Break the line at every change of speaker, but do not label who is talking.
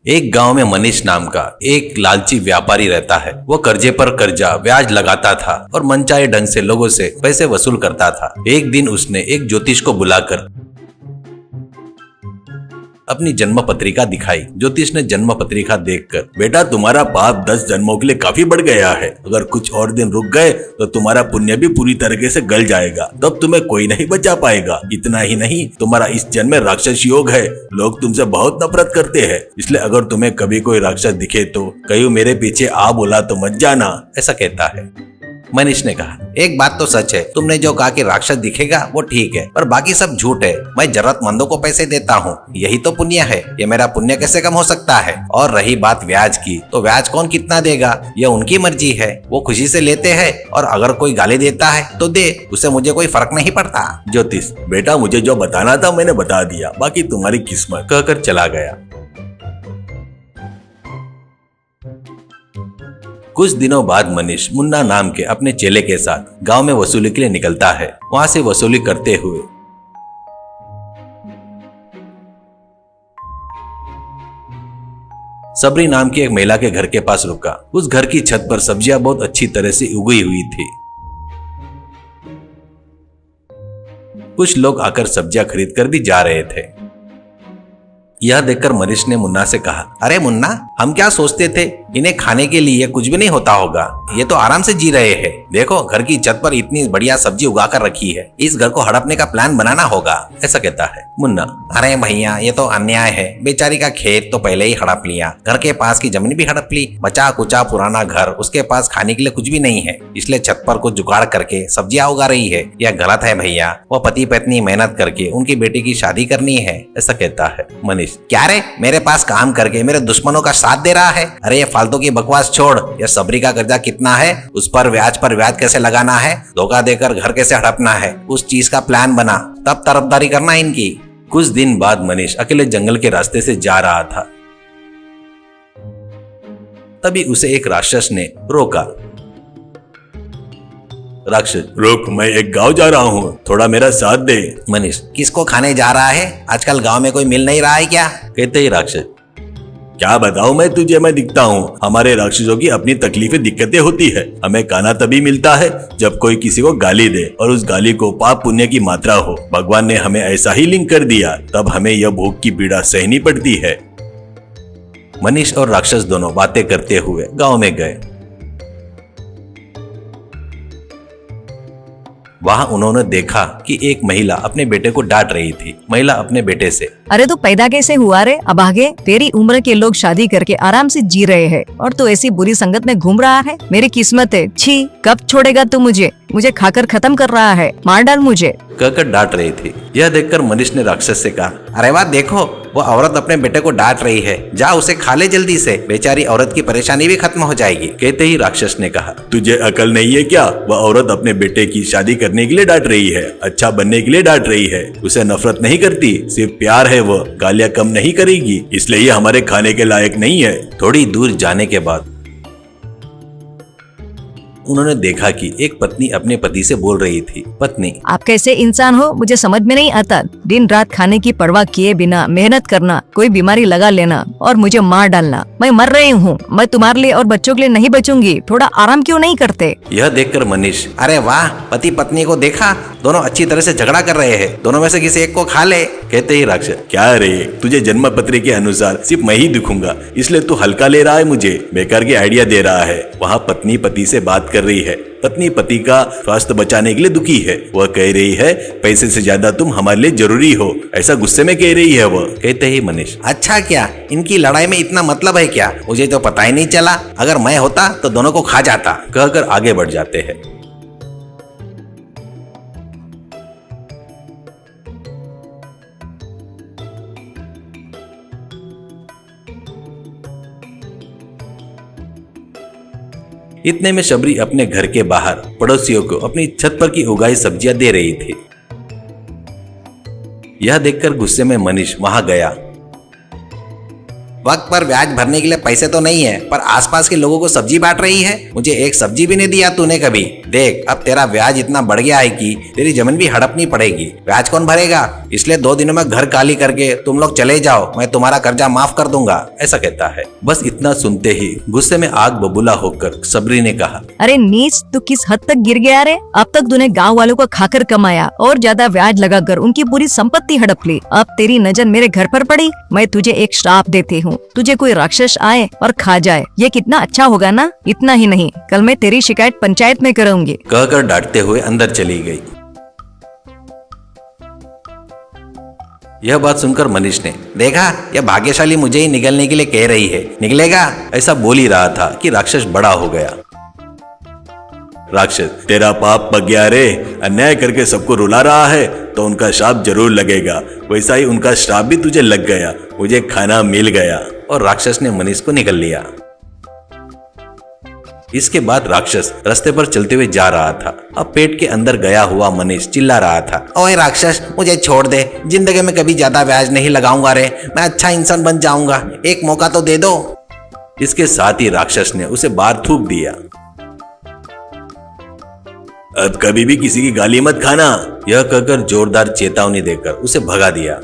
एक गांव में मनीष नाम का एक लालची व्यापारी रहता है। वो कर्जे पर कर्जा ब्याज लगाता था और मनचाहे ढंग से लोगों से पैसे वसूल करता था। एक दिन उसने एक ज्योतिष को बुलाकर अपनी जन्म पत्रिका दिखाई। ज्योतिष ने जन्म पत्रिका देखकर, बेटा तुम्हारा पाप 10 जन्मों के लिए काफी बढ़ गया है। अगर कुछ और दिन रुक गए तो तुम्हारा पुण्य भी पूरी तरीके से गल जाएगा, तब तुम्हें कोई नहीं बचा पाएगा। इतना ही नहीं, तुम्हारा इस जन्म में राक्षस योग है। लोग तुमसे बहुत नफरत करते हैं, इसलिए अगर तुम्हें कभी कोई राक्षस दिखे तो कहीं मेरे पीछे आ बोला तो मत जाना, ऐसा कहता है। मनीष ने कहा, एक बात तो सच है, तुमने जो कहा कि राक्षस दिखेगा वो ठीक है, पर बाकी सब झूठ है। मैं जरूरतमंदों को पैसे देता हूँ, यही तो पुण्य है। ये मेरा पुण्य कैसे कम हो सकता है? और रही बात ब्याज की, तो ब्याज कौन कितना देगा ये उनकी मर्जी है, वो खुशी से लेते हैं। और अगर कोई गाली देता है तो दे, उससे मुझे कोई फर्क नहीं पड़ता।
ज्योतिष, बेटा मुझे जो बताना था मैंने बता दिया, बाकी तुम्हारी किस्मत,
कहकर चला गया। कुछ दिनों बाद मनीष मुन्ना नाम के अपने चेले के साथ गांव में वसूली के लिए निकलता है। वहां से वसूली करते हुए सबरी नाम की एक महिला के घर के पास रुका। उस घर की छत पर सब्जियां बहुत अच्छी तरह से उगी हुई थी। कुछ लोग आकर सब्जियां खरीद कर भी जा रहे थे। यह देखकर मनीष ने मुन्ना से कहा, अरे मुन्ना, हम क्या सोचते थे इन्हें खाने के लिए कुछ भी नहीं होता होगा, ये तो आराम से जी रहे हैं। देखो घर की छत पर इतनी बढ़िया सब्जी उगा कर रखी है, इस घर को हड़पने का प्लान बनाना होगा, ऐसा कहता है मुन्ना। अरे भैया ये तो अन्याय है, बेचारी का खेत तो पहले ही हड़प लिया, घर के पास की जमीन भी हड़प ली, बचा कुचा पुराना घर, उसके पास खाने के लिए कुछ भी नहीं है, इसलिए छत पर कुछ जुगाड़ करके सब्जियां उगा रही है। यह गलत है भैया, वो पति पत्नी मेहनत करके उनकी बेटी की शादी करनी है, ऐसा कहता है मनीष। क्या रे, मेरे पास काम करके मेरे दुश्मनों का साथ दे रहा है? अरे ये फालतू की बकवास छोड़, ये सबरी का कर्जा कितना है, उस पर ब्याज कैसे लगाना है, धोखा देकर घर कैसे हड़पना है, उस चीज का प्लान बना, तब तरफदारी करना इनकी। कुछ दिन बाद मनीष अकेले जंगल के रास्ते से जा रहा था। तभी उसे एक राक्षस ने रोका।
राक्षस, रुक, मैं एक गांव जा रहा हूँ, थोड़ा मेरा साथ दे।
मनीष, किसको खाने जा रहा है? आजकल गांव में कोई मिल नहीं रहा है क्या? कहते ही राक्षस,
क्या बताऊं मैं तुझे, मैं दिखता हूँ। हमारे राक्षसों की अपनी तकलीफें दिक्कतें होती है। हमें खाना तभी मिलता है जब कोई किसी को गाली दे और उस गाली को पाप पुण्य की मात्रा हो। भगवान ने हमें ऐसा ही लिंक कर दिया, तब हमें यह भूख की पीड़ा सहनी पड़ती है।
मनीष और राक्षस दोनों बातें करते हुए गांव में गए। वहां उन्होंने देखा कि एक महिला अपने बेटे को डांट रही थी। महिला अपने बेटे से,
अरे तू पैदा कैसे हुआ रे अभागे? तेरी उम्र के लोग शादी करके आराम से जी रहे हैं और तू ऐसी बुरी संगत में घूम रहा है। मेरी किस्मत है, छी, कब छोड़ेगा तू मुझे खाकर खत्म कर रहा है, मार डाल मुझे,
कहकर डांट रही थी। यह देखकर मनीष ने राक्षस से कहा, अरे वाह, देखो वो औरत अपने बेटे को डांट रही है, जा उसे खा ले जल्दी से, बेचारी औरत की परेशानी भी खत्म हो जाएगी। कहते ही राक्षस ने कहा,
तुझे अकल नहीं है क्या? वह औरत अपने बेटे की शादी करने के लिए डांट रही है, अच्छा बनने के लिए डांट रही है। उसे नफरत नहीं करती, सिर्फ प्यार है। वो गालियां कम नहीं करेगी, इसलिए ये हमारे खाने के लायक नहीं है।
थोड़ी दूर जाने के बाद उन्होंने देखा कि एक पत्नी अपने पति से बोल रही थी, पत्नी,
आप कैसे इंसान हो मुझे समझ में नहीं आता। दिन रात खाने की परवाह किए बिना मेहनत करना, कोई बीमारी लगा लेना और मुझे मार डालना। मैं मर रही हूँ, मैं तुम्हारे लिए और बच्चों के लिए नहीं बचूंगी, थोड़ा आराम क्यों नहीं करते?
यह देखकर मनीष, अरे वाह, पति पत्नी को देखा, दोनों अच्छी तरह से झगड़ा कर रहे हैं, दोनों में से किसी एक को खा ले। कहते ही राक्षस, क्या रे, तुझे जन्म पत्री के अनुसार सिर्फ मैं ही दिखूंगा, इसलिए तू हल्का ले रहा है, मुझे बेकार के आइडिया दे रहा है। वहाँ पत्नी पति से बात कर रही है। पत्नी पति का स्वास्थ्य बचाने के लिए दुखी है। वह कह रही है, पैसे से ज्यादा तुम हमारे लिए जरूरी हो, ऐसा गुस्से में कह रही है वह। कहते ही मनीष, अच्छा क्या इनकी लड़ाई में इतना मतलब है क्या? मुझे तो पता ही नहीं चला, अगर मैं होता तो दोनों को खा जाता, कहकर आगे बढ़ जाते हैं। इतने में शबरी अपने घर के बाहर पड़ोसियों को अपनी छत पर की उगाई सब्जियां दे रही थी। यह देखकर गुस्से में मनीष वहां गया वक्त पर ब्याज भरने के लिए पैसे तो नहीं है, पर आसपास के लोगों को सब्जी बांट रही है। मुझे एक सब्जी भी नहीं दिया तूने कभी। देख, अब तेरा ब्याज इतना बढ़ गया है कि तेरी जमीन भी हड़पनी पड़ेगी। ब्याज कौन भरेगा? इसलिए 2 दिनों में घर खाली करके तुम लोग चले जाओ, मैं तुम्हारा कर्जा माफ कर दूंगा, ऐसा कहता है। बस इतना सुनते ही गुस्से में आग बबूला होकर सबरी ने कहा,
अरे नीच, तू किस हद तक गिर गया रे? अब तक तूने गांव वालों को खाकर कमाया और ज्यादा ब्याज लगाकर उनकी पूरी संपत्ति हड़प ली। अब तेरी नजर मेरे घर पर पड़ी। मैं तुझे एक श्राप देती हूँ, तुझे कोई राक्षस आए और खा जाए। ये कितना अच्छा होगा ना। इतना ही नहीं, कल मैं तेरी शिकायत पंचायत में करूँगी,
कहकर डांटते हुए अंदर चली गई। यह बात सुनकर मनीष ने देखा, यह भाग्यशाली मुझे ही निकलने के लिए कह रही है, निकलेगा, ऐसा बोल ही रहा था कि राक्षस बड़ा हो गया।
राक्षस, तेरा पाप पक गया रे। अन्याय करके सबको रुला रहा है तो उनका श्राप जरूर लगेगा। वैसा ही उनका श्राप भी तुझे लग गया। मुझे खाना मिल गया।
और राक्षस ने मनीष को निगल लिया। इसके बाद राक्षस रास्ते पर चलते हुए जा रहा था। अब पेट के अंदर गया हुआ मनीष चिल्ला रहा था, ओए राक्षस, मुझे छोड़ दे। जिंदगी में कभी ज्यादा ब्याज नहीं लगाऊंगा रे। मैं अच्छा इंसान बन जाऊंगा, एक मौका तो दे दो। इसके साथ ही राक्षस ने उसे बाहर थूक दिया।
अब कभी भी किसी की गाली मत खाना।
यह कहकर जोरदार चेतावनी देकर उसे भगा दिया।